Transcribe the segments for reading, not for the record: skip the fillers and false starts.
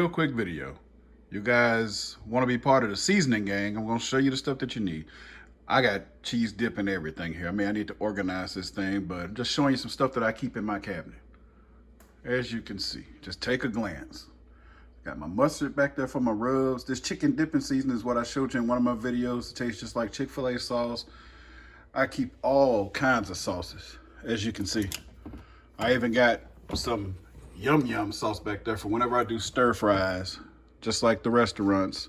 real quick video. You guys want to be part of the seasoning gang? I'm going to show you the stuff that you need. I got cheese dip and everything here. I mean, I need to organize this thing, but I'm just showing you some stuff that I keep in my cabinet. As you can see, just take a glance. Got my mustard back there for my rubs. This chicken dipping seasoning is what I showed you in one of my videos. It tastes just like Chick-fil-A sauce. I keep all kinds of sauces, as you can see. I even got some yum sauce back there for whenever I do stir fries, just like the restaurants.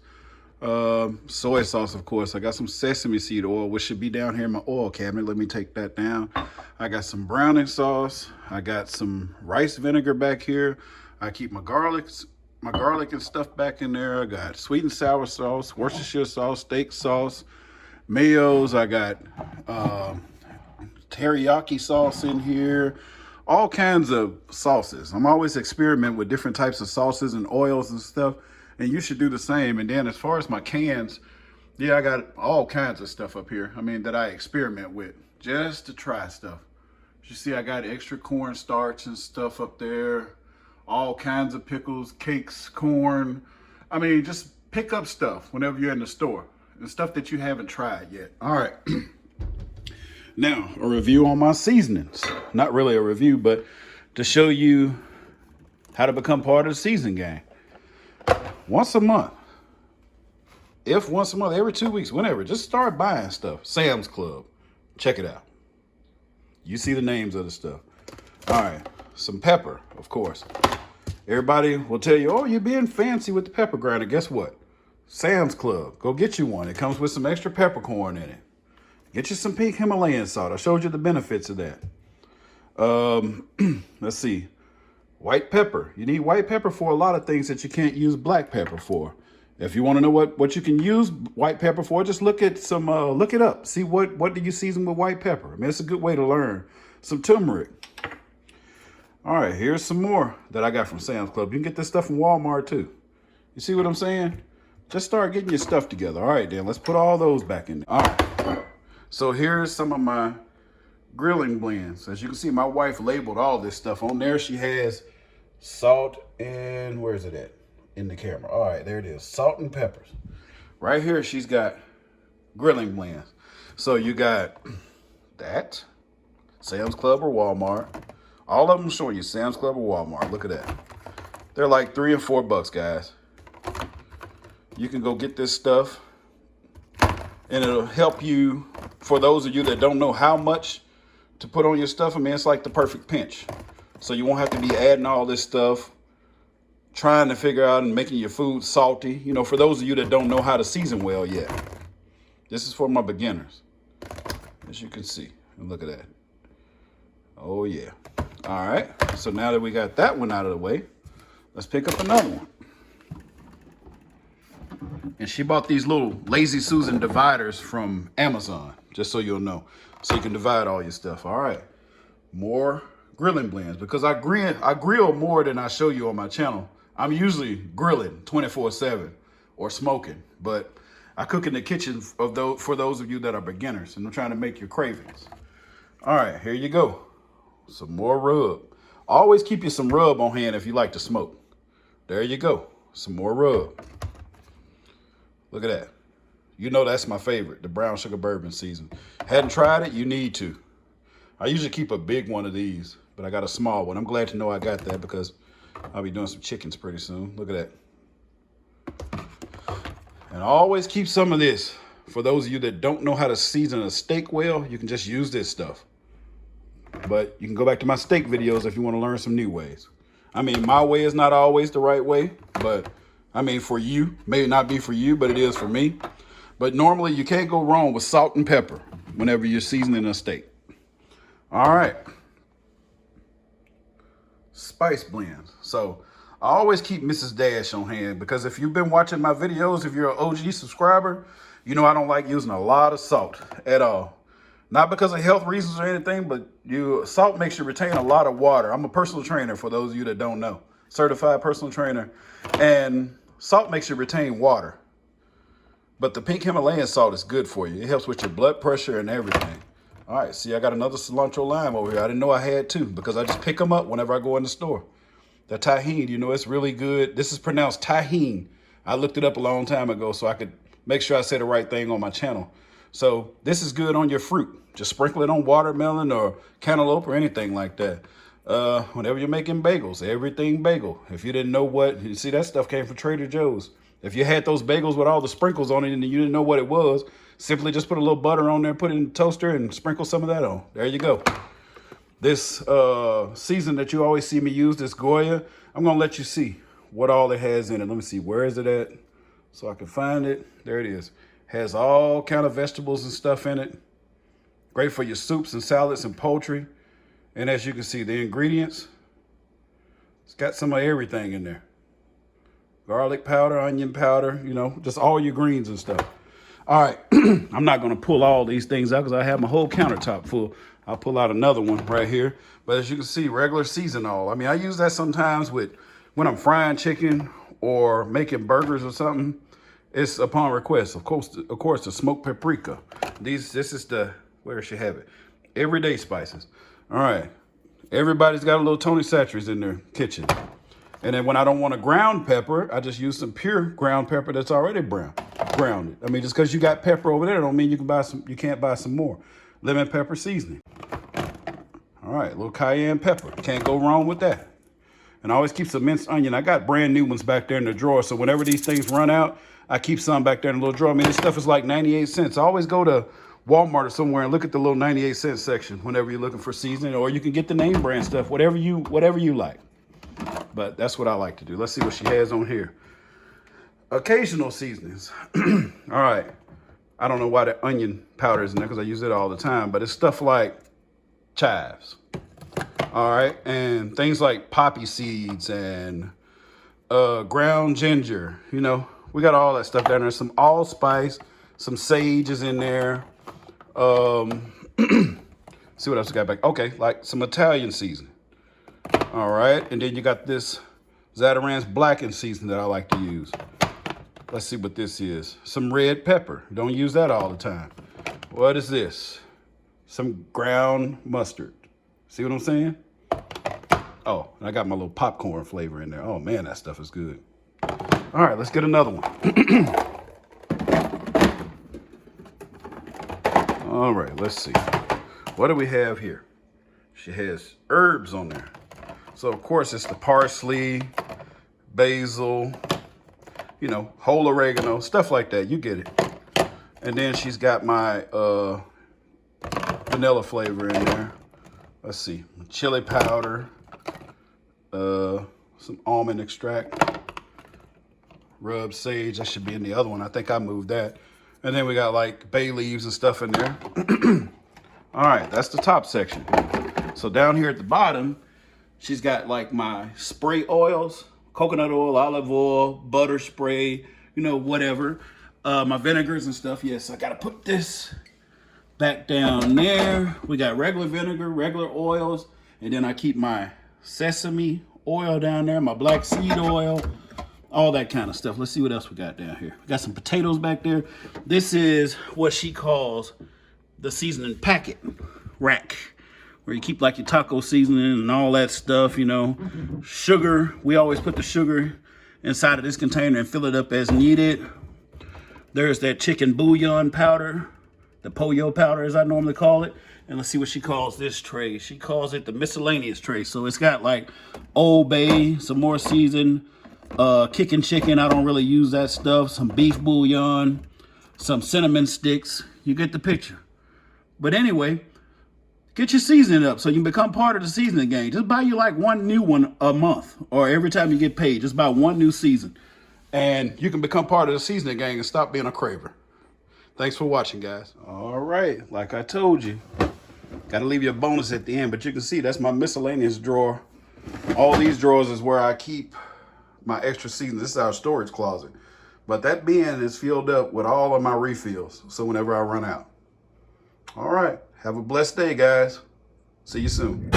Soy sauce, of course. I got some sesame seed oil, which should be down here in my oil cabinet. Let me take that down. I got some browning sauce. I got some rice vinegar back here. I keep my garlic and stuff back in there. I got sweet and sour sauce, Worcestershire sauce, steak sauce, mayos. I got teriyaki sauce in here. All kinds of sauces. I'm always experimenting with different types of sauces and oils and stuff, and you should do the same. And then as far as my cans, yeah, I got all kinds of stuff up here. I mean, that I experiment with just to try stuff. You see, I got extra cornstarch and stuff up there. All kinds of pickles, cakes, corn. I mean, just pick up stuff whenever you're in the store and stuff that you haven't tried yet. All right. Now, a review on my seasonings. Not really a review, but to show you how to become part of the seasoning gang. Once a month. If once a month, every 2 weeks, whenever, just start buying stuff. Sam's Club. Check it out. You see the names of the stuff. All right. Some pepper, of course. Everybody will tell you, oh, you're being fancy with the pepper grinder. Guess what? Sam's Club. Go get you one. It comes with some extra peppercorn in it. Get you some pink Himalayan salt. I showed you the benefits of that. Let's see. White pepper. You need white pepper for a lot of things that you can't use black pepper for. If you want to know what you can use white pepper for, just look at some, look it up. See what do you season with white pepper. I mean, it's a good way to learn. Some turmeric. All right, here's some more that I got from Sam's Club. You can get this stuff from Walmart too. You see what I'm saying? Just start getting your stuff together. All right, then let's put all those back in there. All right. So here's some of my grilling blends. As you can see, my wife labeled all this stuff. On there, she has salt and, where is it at? In the camera. All right, there it is. Salt and peppers. Right here, she's got grilling blends. So you got that, Sam's Club or Walmart. All of them showing you Sam's Club or Walmart. Look at that. They're like $3 and $4, guys. You can go get this stuff, and it'll help you. For those of you that don't know how much to put on your stuff, I mean, it's like the perfect pinch. So you won't have to be adding all this stuff, trying to figure out and making your food salty. You know, for those of you that don't know how to season well yet. This is for my beginners, as you can see. And look at that. Oh, yeah. All right. So now that we got that one out of the way, let's pick up another one. And she bought these little Lazy Susan dividers from Amazon, just so you'll know. So you can divide all your stuff. All right. More grilling blends, because I grill more than I show you on my channel. I'm usually grilling 24/7 or smoking, but I cook in the kitchen for those of you that are beginners and I'm trying to make your cravings. All right, here you go. Some more rub. Always keep you some rub on hand if you like to smoke. There you go. Some more rub. Look at that. You know that's my favorite, the brown sugar bourbon season. Hadn't tried it, you need to. I usually keep a big one of these, but I got a small one. I'm glad to know I got that because I'll be doing some chickens pretty soon. Look at that. And always keep some of this. For those of you that don't know how to season a steak well, you can just use this stuff. But you can go back to my steak videos if you want to learn some new ways. I mean, my way is not always the right way, but I mean, for you, may not be for you, but it is for me. But normally you can't go wrong with salt and pepper whenever you're seasoning a steak. All right. Spice blends. So I always keep Mrs. Dash on hand because if you've been watching my videos, if you're an OG subscriber, you know I don't like using a lot of salt at all. Not because of health reasons or anything, but salt makes you retain a lot of water. I'm a personal trainer, for those of you that don't know. Certified personal trainer. And salt makes you retain water. But the pink Himalayan salt is good for you. It helps with your blood pressure and everything. All right, see, I got another cilantro lime over here. I didn't know I had two because I just pick them up whenever I go in the store. The tahini, you know, it's really good. This is pronounced tahini. I looked it up a long time ago so I could make sure I said the right thing on my channel. So this is good on your fruit. Just sprinkle it on watermelon or cantaloupe or anything like that. Whenever you're making bagels, everything bagel. If you didn't know what, you see that stuff came from Trader Joe's. If you had those bagels with all the sprinkles on it and you didn't know what it was, simply just put a little butter on there, put it in the toaster and sprinkle some of that on. There you go. This season that you always see me use, this Goya, I'm going to let you see what all it has in it. Let me see, where is it at? So I can find it. There it is. Has all kind of vegetables and stuff in it. Great for your soups and salads and poultry. And as you can see, the ingredients, it's got some of everything in there. Garlic powder, onion powder, you know, just all your greens and stuff. All right, I'm not going to pull all these things out because I have my whole countertop full. I'll pull out another one right here. But as you can see, regular seasonal. I mean, I use that sometimes with when I'm frying chicken or making burgers or something. It's upon request. Of course, the smoked paprika. This is the, where should have it? Everyday spices. All right. Everybody's got a little Tony Chachere's in their kitchen. And then when I don't want a ground pepper, I just use some pure ground pepper that's already grounded. I mean, just because you got pepper over there don't mean you can buy some. You can't buy some more. Lemon pepper seasoning. All right, a little cayenne pepper. Can't go wrong with that. And I always keep some minced onion. I got brand new ones back there in the drawer. So whenever these things run out, I keep some back there in the little drawer. I mean, this stuff is like 98 cents. I always go to Walmart or somewhere and look at the little 98-cent section whenever you're looking for seasoning, or you can get the name brand stuff, whatever you like. But that's what I like to do. Let's see what she has on here. Occasional seasonings. All right. I don't know why the onion powder is in there because I use it all the time, but it's stuff like chives. All right. And things like poppy seeds and ground ginger. You know, we got all that stuff down there. Some allspice, some sage is in there. See what else we got back. Okay, like some Italian seasoning. All right, and then you got this Zatarain's Blackened seasoning that I like to use. Let's see what this is. Some red pepper. Don't use that all the time. What is this? Some ground mustard. See what I'm saying? Oh, and I got my little popcorn flavor in there. Oh man, that stuff is good. All right, let's get another one. All right, let's see. What do we have here? She has herbs on there. So, of course, it's the parsley, basil, you know, whole oregano, stuff like that. You get it. And then she's got my vanilla flavor in there. Let's see. Chili powder, some almond extract, rubbed sage. That should be in the other one. I think I moved that. And then we got like bay leaves and stuff in there. All right, that's the top section. So down here at the bottom, she's got like my spray oils, coconut oil, olive oil, butter spray, you know, whatever. My vinegars and stuff. Yes, I got to put this back down there. We got regular vinegar, regular oils. And then I keep my sesame oil down there, my black seed oil, all that kind of stuff. Let's see what else we got down here. We got some potatoes back there. This is what she calls the seasoning packet rack, where you keep like your taco seasoning and all that stuff, you know. Sugar, we always put the sugar inside of this container and fill it up as needed. There's that chicken bouillon powder, the pollo powder as I normally call it. And let's see what she calls this tray. She calls it the miscellaneous tray. So it's got like Old Bay, some more season, kicking chicken. I don't really use that stuff. Some beef bouillon, some cinnamon sticks. You get the picture. But anyway, get your seasoning up so you can become part of the seasoning gang. Just buy you like one new one a month, or every time you get paid, just buy one new season. And you can become part of the seasoning gang and stop being a craver. Thanks for watching, guys. All right, like I told you, got to leave you a bonus at the end, but you can see that's my miscellaneous drawer. All these drawers is where I keep my extra seasoning. This is our storage closet. But that bin is filled up with all of my refills, so whenever I run out. All right, have a blessed day, guys. See you soon.